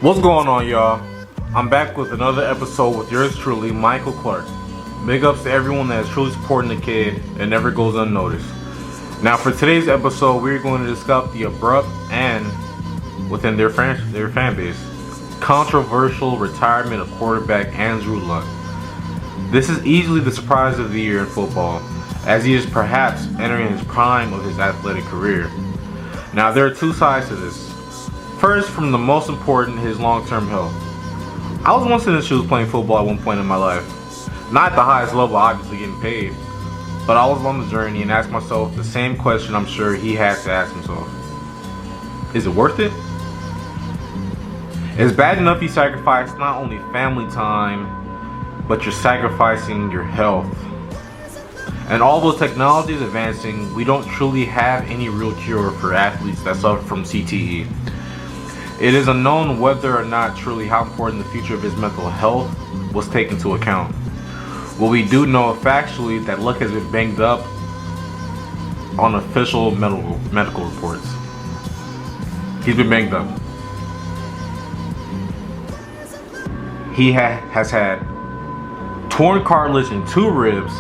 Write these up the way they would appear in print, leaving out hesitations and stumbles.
What's going on, y'all? I'm back with another episode with yours truly, Michael Clark. Big ups to everyone that is truly supporting the kid and never goes unnoticed. Now, for today's episode, we're going to discuss the abrupt and, within their fan base, controversial retirement of quarterback Andrew Luck. This is easily the surprise of the year in football, as he is perhaps entering his prime of his athletic career. Now, there are two sides to this. First, from the most important, his long-term health. I was once in his shoes playing football at one point in my life. Not at the highest level, obviously getting paid, but I was on the journey and asked myself the same question I'm sure he had to ask himself. Is it worth it? It's bad enough you sacrifice not only family time, but you're sacrificing your health. And although technology is advancing, we don't truly have any real cure for athletes that suffer from CTE. It is unknown whether or not truly how important the future of his mental health was taken into account. What we do know factually that Luck has been banged up on official medical reports. He's been banged up. He has had torn cartilage in 2 ribs,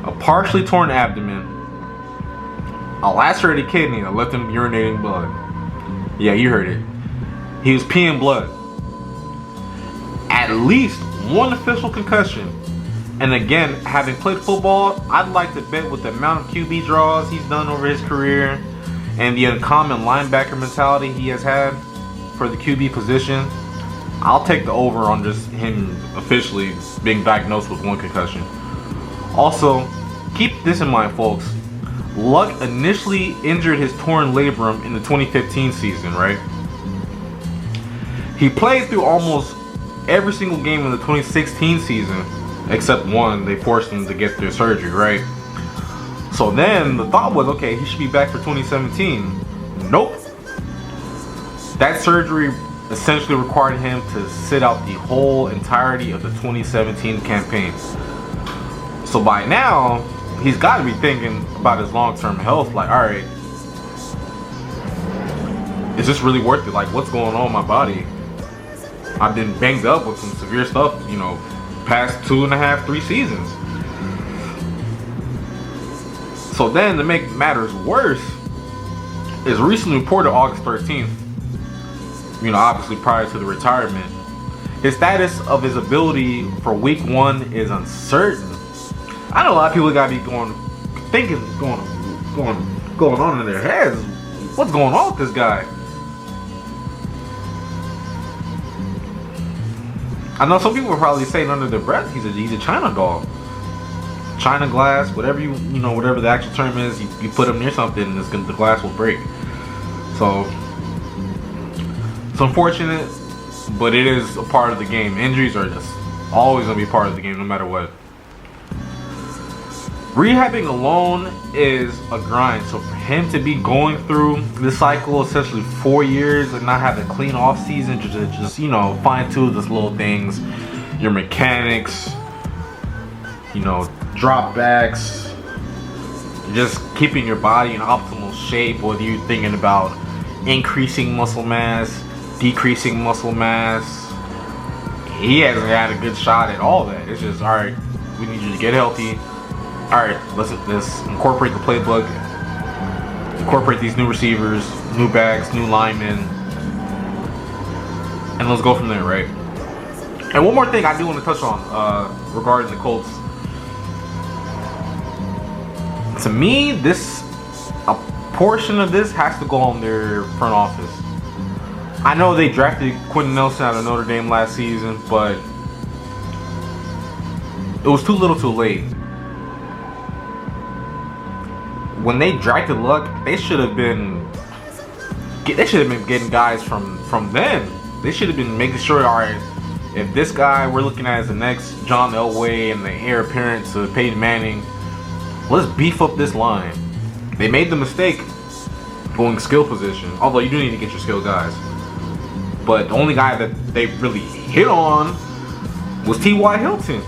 a partially torn abdomen, a lacerated kidney that left him urinating blood. Yeah, you heard it. He was peeing blood. At least one official concussion. And again, having played football, I'd like to bet with the amount of QB draws he's done over his career and the uncommon linebacker mentality he has had for the QB position, I'll take the over on just him officially being diagnosed with 1 concussion. Also, keep this in mind, folks. Luck initially injured his torn labrum in the 2015 season, right? He played through almost every single game in the 2016 season, except one. They forced him to get their surgery, right? So then the thought was, okay, he should be back for 2017. Nope. That surgery essentially required him to sit out the whole entirety of the 2017 campaign. So by now, he's got to be thinking about his long-term health. Like, all right, is this really worth it? Like, what's going on in my body? I've been banged up with some severe stuff, past 2.5, 3 seasons. So then, to make matters worse, is recently reported August 13th, obviously prior to the retirement, his status of his ability for week 1 is uncertain. I know a lot of people gotta be going on in their heads. What's going on with this guy? I know some people are probably saying under their breath he's a China doll, China glass, whatever whatever the actual term is. You put him near something, and the glass will break. So it's unfortunate, but it is a part of the game. Injuries are just always gonna be part of the game, no matter what. Rehabbing alone is a grind. So for him to be going through this cycle, essentially 4 years, and not have a clean off season, just fine tune those little things, your mechanics, drop backs, just keeping your body in optimal shape. Whether you're thinking about increasing muscle mass, decreasing muscle mass, he hasn't had a good shot at all that. It's just, all right, we need you to get healthy. Alright, let's incorporate the playbook, incorporate these new receivers, new backs, new linemen, and let's go from there, right? And one more thing I do want to touch on regarding the Colts. To me, a portion of this has to go on their front office. I know they drafted Quentin Nelson out of Notre Dame last season, but it was too little too late. When they drafted Luck, they should have been getting guys from then. They should have been making sure, all right, if this guy we're looking at as the next John Elway and the heir apparent to Peyton Manning, let's beef up this line. They made the mistake going skill position, although you do need to get your skill guys. But the only guy that they really hit on was T.Y. Hilton.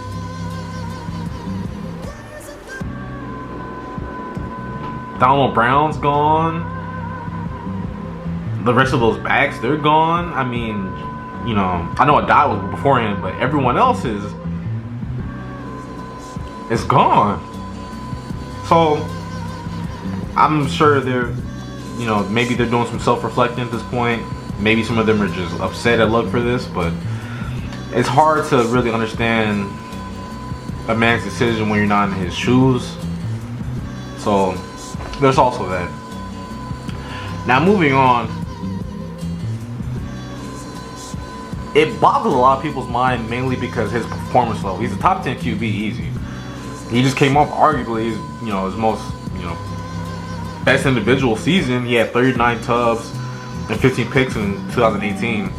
Donald Brown's gone. The rest of those backs, they're gone. I mean, I know Adai was beforehand, but everyone else is gone. So I'm sure they're, maybe they're doing some self-reflecting at this point. Maybe some of them are just upset at Luck for this, but it's hard to really understand a man's decision when you're not in his shoes. So there's also that. Now moving on, it boggles a lot of people's mind mainly because his performance level. He's a top 10 QB easy. He just came off arguably his most best individual season. He had 39 tubs and 15 picks in 2018.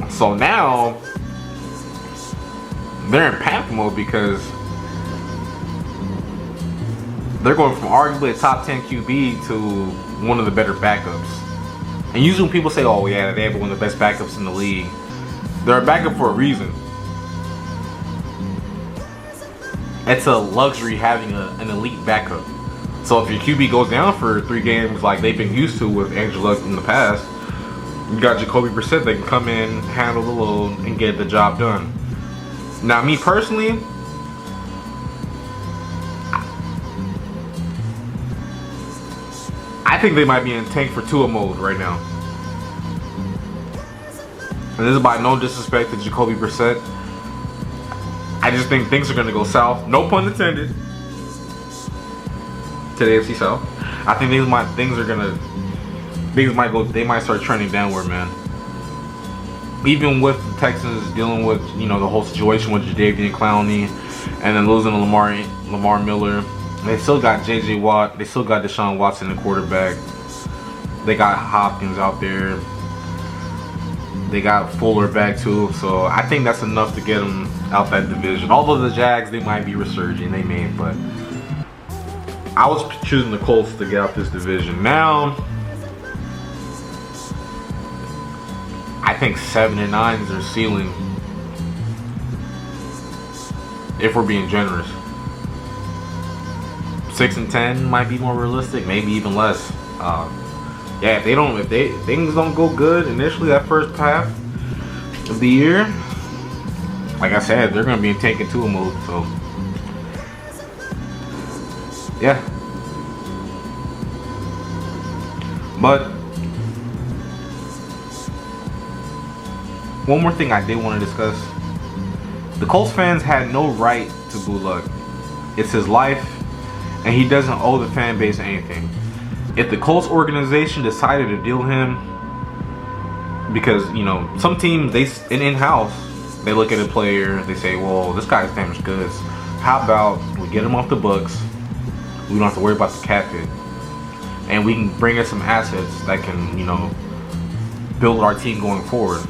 So now they're in panic mode because they're going from arguably a top 10 QB to one of the better backups. And usually when people say, oh yeah, they have one of the best backups in the league, they're a backup for a reason. It's a luxury having an elite backup. So if your QB goes down for 3 games like they've been used to with Andrew Luck in the past, you got Jacoby Brissett that can come in, handle the load, and get the job done. Now me personally, I think they might be in tank for Tua mode right now. And this is by no disrespect to Jacoby Brissett. I just think things are going to go south. No pun intended. To the AFC South. I think they might start trending downward, man. Even with the Texans dealing with, the whole situation with Jadeveon Clowney and then losing to Lamar Miller. They still got JJ Watt. They still got Deshaun Watson, the quarterback. They got Hopkins out there. They got Fuller back too. So I think that's enough to get them out that division. Although the Jags, they might be resurging. They may, but I was choosing the Colts to get out this division. Now, I think 7-9 is their ceiling. If we're being generous. 6-10 might be more realistic, maybe even less. Yeah, if things don't go good initially that first half of the year, like I said, they're gonna be in taking Tua mode. So yeah, but one more thing I did want to discuss: the Colts fans had no right to boo Luck. It's his life, and he doesn't owe the fan base anything. If the Colts organization decided to deal him, because some teams in-house they look at a player, they say, well, this guy's damaged goods. How about we get him off the books? We don't have to worry about the cap hit, and we can bring in some assets that can build our team going forward.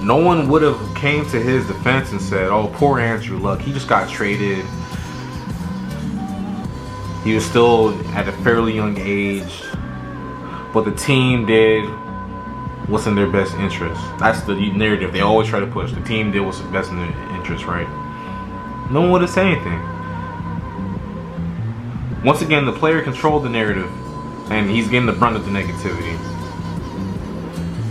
No one would have came to his defense and said, oh, poor Andrew Luck, he just got traded. He was still at a fairly young age, but the team did what's in their best interest. That's the narrative they always try to push. The team did what's best in their interest, right? No one would have said anything. Once again, the player controlled the narrative, and he's getting the brunt of the negativity.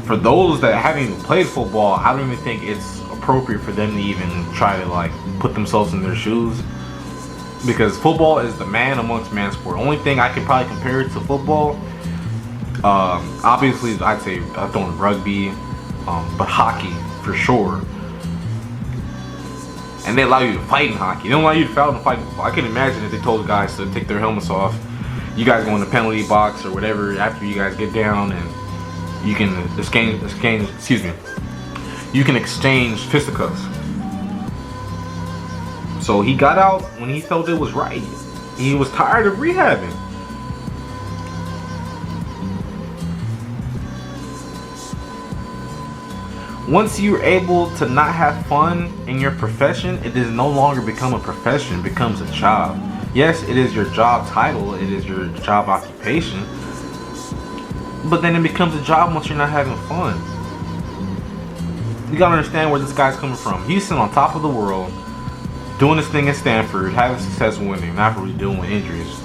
For those that haven't even played football, I don't even think it's appropriate for them to even try to put themselves in their shoes. Because football is the man amongst man sport. Only thing I can probably compare it to football, obviously I'd say I've done rugby, but hockey for sure. And they allow you to fight in hockey. They don't allow you to foul and fight in football. I can imagine if they told the guys to take their helmets off, you guys go in the penalty box or whatever after you guys get down, and you can you can exchange fisticuffs. So he got out when he felt it was right. He was tired of rehabbing. Once you're able to not have fun in your profession, it does no longer become a profession, it becomes a job. Yes, it is your job title, it is your job occupation, but then it becomes a job once you're not having fun. You gotta understand where this guy's coming from. He's sitting on top of the world, doing his thing at Stanford, having success winning, not really dealing with injuries.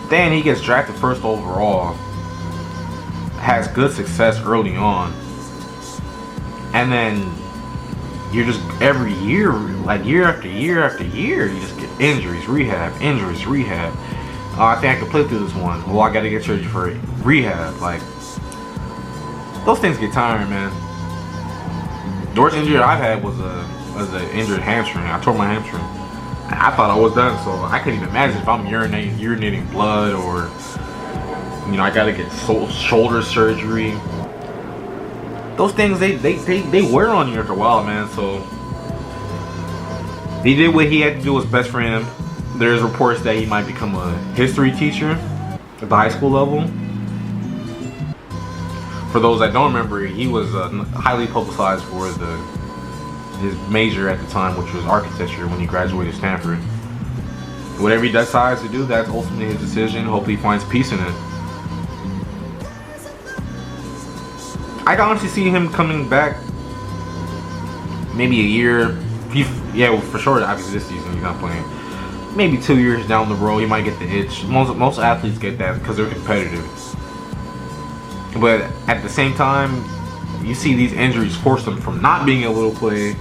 Then he gets drafted first overall, has good success early on, and then you're just every year, like year after year after year, you just get injuries, rehab, injuries, rehab. I think I can play through this one. Well, I gotta get surgery for it. Rehab, like those things get tiring, man. The worst injury I've had was an injured hamstring. I tore my hamstring. I thought I was done, so I couldn't even imagine if I'm urinating blood, or I gotta get shoulder surgery. Those things they wear on you after a while, man. So he did what he had to do was best for him. There's reports that he might become a history teacher at the high school level. For those that don't remember, he was highly publicized for his major at the time, which was architecture, when he graduated Stanford. Whatever he decides to do, that's ultimately his decision. Hopefully he finds peace in it. I can honestly see him coming back maybe a year. Yeah, for sure, obviously this season he's not playing. Maybe 2 years down the road, he might get the itch. Most athletes get that because they're competitive. But at the same time, you see these injuries force them from not being able to play.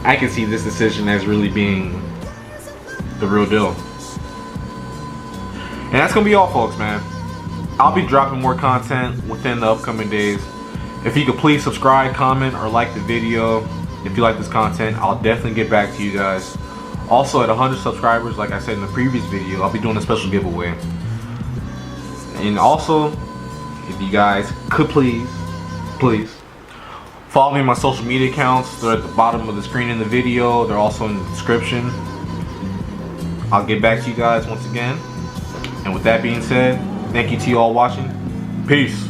I can see this decision as really being the real deal. And that's gonna be all, folks, man. I'll be dropping more content within the upcoming days. If you could please subscribe, comment, or like the video. If you like this content, I'll definitely get back to you guys. Also, at 100 subscribers, like I said in the previous video, I'll be doing a special giveaway. And also, if you guys could please follow me on my social media accounts. They're at the bottom of the screen in the video. They're also in the description. I'll get back to you guys once again. And with that being said, thank you to you all watching. Peace.